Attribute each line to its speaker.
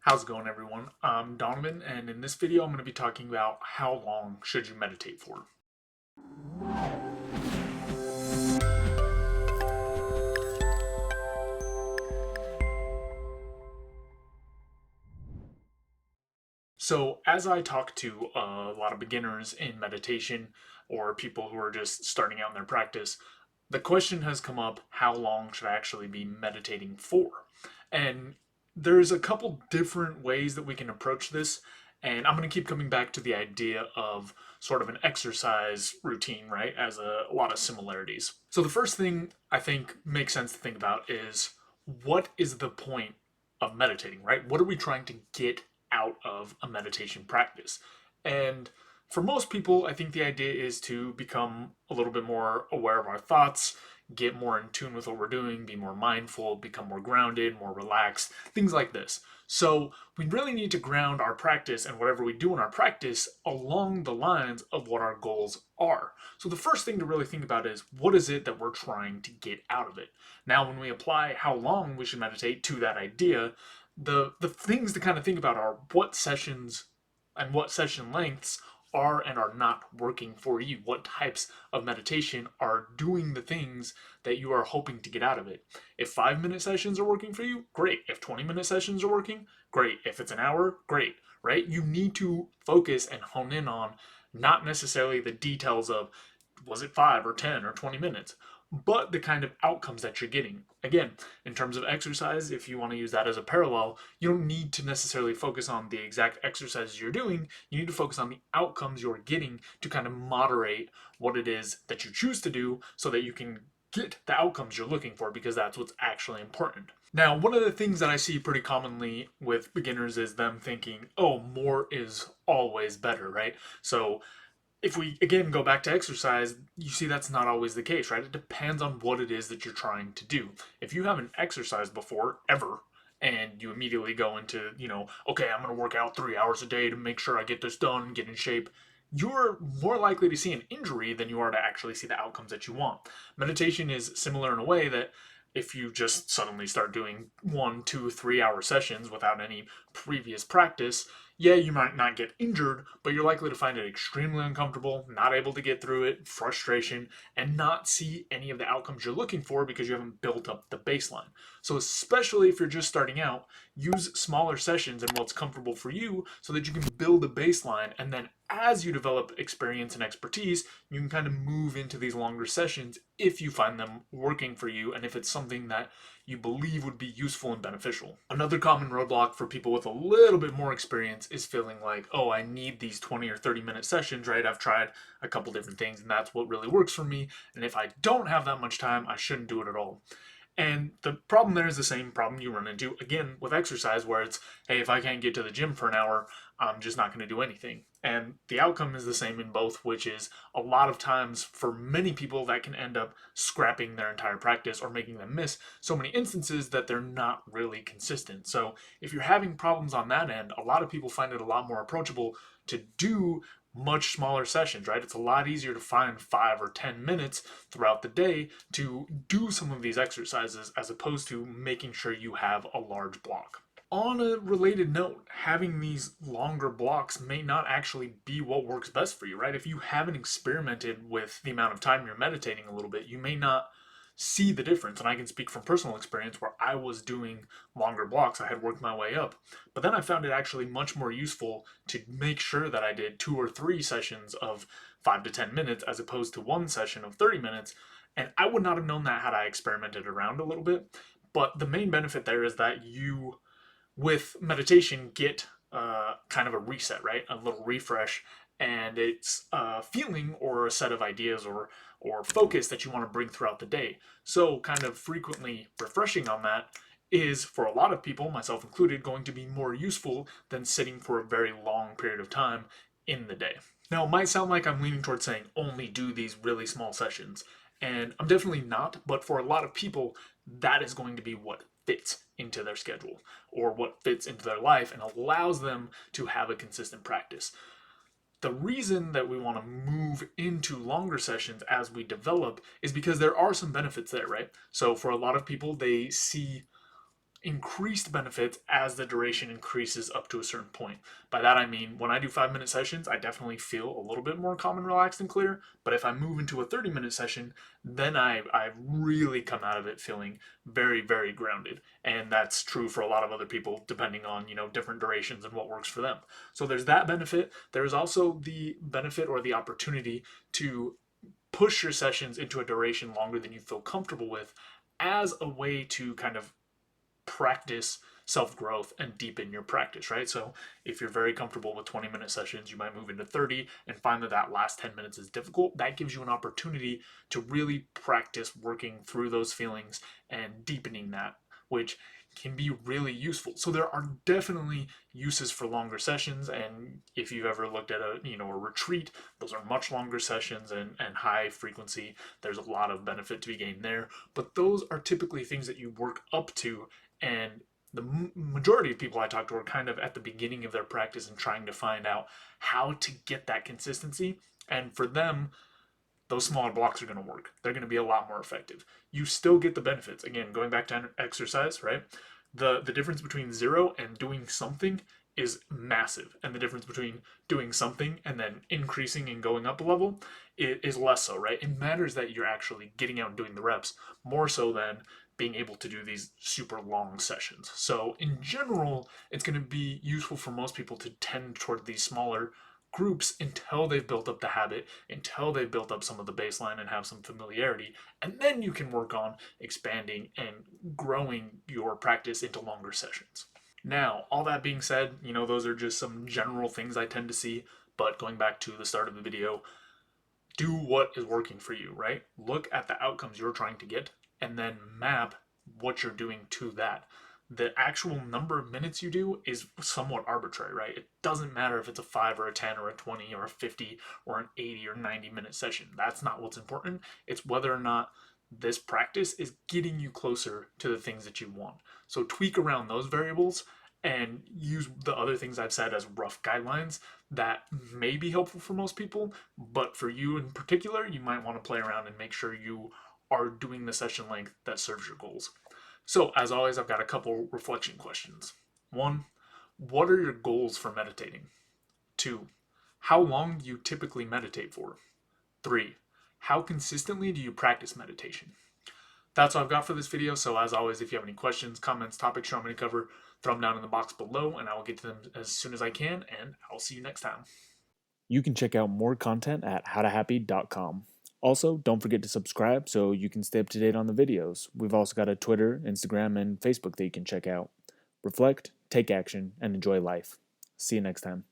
Speaker 1: How's it going, everyone? I'm Donovan, and in this video, I'm going to be talking about how long should you meditate for. So, as I talk to a lot of beginners in meditation or people who are just starting out in their practice, the question has come up, how long should I actually be meditating for? And there's a couple different ways that we can approach this, and I'm going to keep coming back to the idea of sort of an exercise routine, right, as a lot of similarities. So the first thing I think makes sense to think about is, what is the point of meditating, right? What are we trying to get out of a meditation practice? And for most people, I think the idea is to become a little bit more aware of our thoughts, get more in tune with what we're doing, be more mindful, become more grounded, more relaxed, things like this. So we really need to ground our practice and whatever we do in our practice along the lines of what our goals are. So the first thing to really think about is, what is it that we're trying to get out of it? Now, when we apply how long we should meditate to that idea, the things to kind of think about are what sessions and what session lengths are and are not working for you. What types of meditation are doing the things that you are hoping to get out of it? If 5 minute sessions are working for you, great. If 20-minute sessions are working, great. If it's an hour, great, right? You need to focus and hone in on not necessarily the details of, was it 5 or 10 or 20 minutes, but the kind of outcomes that you're getting. Again, in terms of exercise, if you want to use that as a parallel, you don't need to necessarily focus on the exact exercises you're doing. You need to focus on the outcomes you're getting to kind of moderate what it is that you choose to do so that you can get the outcomes you're looking for, because that's what's actually important. Now, one of the things that I see pretty commonly with beginners is them thinking, oh, more is always better, right? So if we again go back to exercise, you see that's not always the case, right? It depends on what it is that you're trying to do. If you haven't exercised before, ever, and you immediately go into, okay, I'm going to work out 3 hours a day to make sure I get this done, get in shape, you're more likely to see an injury than you are to actually see the outcomes that you want. Meditation is similar in a way that if you just suddenly start doing 1, 2, 3 hour sessions without any previous practice, yeah, you might not get injured, but you're likely to find it extremely uncomfortable, not able to get through it, frustration, and not see any of the outcomes you're looking for because you haven't built up the baseline. So, especially if you're just starting out, use smaller sessions and what's comfortable for you so that you can build a baseline, and then as you develop experience and expertise, you can kind of move into these longer sessions if you find them working for you and if it's something that you believe would be useful and beneficial. Another common roadblock for people with a little bit more experience is feeling like, oh, I need these 20 or 30-minute sessions, right? I've tried a couple different things and that's what really works for me. And if I don't have that much time, I shouldn't do it at all. And the problem there is the same problem you run into, again, with exercise, where it's, hey, if I can't get to the gym for an hour, I'm just not going to do anything. And the outcome is the same in both, which is a lot of times for many people that can end up scrapping their entire practice or making them miss so many instances that they're not really consistent. So if you're having problems on that end, a lot of people find it a lot more approachable to do much smaller sessions, right? It's a lot easier to find 5 or 10 minutes throughout the day to do some of these exercises as opposed to making sure you have a large block. On a related note, having these longer blocks may not actually be what works best for you, right? If you haven't experimented with the amount of time you're meditating a little bit, you may not see the difference. And I can speak from personal experience where I was doing longer blocks. I had worked my way up. But then I found it actually much more useful to make sure that I did 2 or 3 sessions of 5 to 10 minutes as opposed to one session of 30 minutes. And I would not have known that had I experimented around a little bit. But the main benefit there is that you, with meditation, get kind of a reset, right? A little refresh, and it's a feeling or a set of ideas or focus that you want to bring throughout the day. So, kind of frequently refreshing on that is, for a lot of people, myself included, going to be more useful than sitting for a very long period of time in the day. Now, it might sound like I'm leaning towards saying only do these really small sessions, and I'm definitely not, but for a lot of people, that is going to be what fits into their schedule or what fits into their life and allows them to have a consistent practice. The reason that we want to move into longer sessions as we develop is because there are some benefits there, right? So for a lot of people, they see increased benefits as the duration increases up to a certain point. By that I mean, when I do 5 minute sessions, I definitely feel a little bit more calm and relaxed and clear. But if I move into a 30-minute session, then I really come out of it feeling very, very grounded. And that's true for a lot of other people, depending on, different durations and what works for them. So there's that benefit. There's also the benefit or the opportunity to push your sessions into a duration longer than you feel comfortable with as a way to kind of practice self growth and deepen your practice, right? So if you're very comfortable with 20-minute sessions, you might move into 30 and find that that last 10 minutes is difficult. That gives you an opportunity to really practice working through those feelings and deepening that, which can be really useful. So there are definitely uses for longer sessions, and if you've ever looked at a retreat, those are much longer sessions and high frequency. There's a lot of benefit to be gained there, but those are typically things that you work up to, and the majority of people I talk to are kind of at the beginning of their practice and trying to find out how to get that consistency. And for them, those smaller blocks are going to work. They're going to be a lot more effective. You still get the benefits. Again, going back to exercise, right? The difference between zero and doing something is massive. And the difference between doing something and then increasing and going up a level is less so, right? It matters that you're actually getting out and doing the reps more so than being able to do these super long sessions. So in general, it's going to be useful for most people to tend toward these smaller groups until they've built up the habit, until they've built up some of the baseline and have some familiarity, and then you can work on expanding and growing your practice into longer sessions. Now, all that being said, those are just some general things I tend to see, but going back to the start of the video, do what is working for you, right? Look at the outcomes you're trying to get and then map what you're doing to that. The actual number of minutes you do is somewhat arbitrary, right? It doesn't matter if it's a 5 or a 10 or a 20 or a 50 or an 80 or 90-minute session. That's not what's important. It's whether or not this practice is getting you closer to the things that you want. So tweak around those variables and use the other things I've said as rough guidelines that may be helpful for most people, but for you in particular, you might want to play around and make sure you are doing the session length that serves your goals. So, as always, I've got a couple reflection questions. 1, what are your goals for meditating? 2, how long do you typically meditate for? 3, how consistently do you practice meditation? That's all I've got for this video. So as always, if you have any questions, comments, topics you want me to cover, throw them down in the box below and I will get to them as soon as I can, and I'll see you next time.
Speaker 2: You can check out more content at howtohappy.com. Also, don't forget to subscribe so you can stay up to date on the videos. We've also got a Twitter, Instagram, and Facebook that you can check out. Reflect, take action, and enjoy life. See you next time.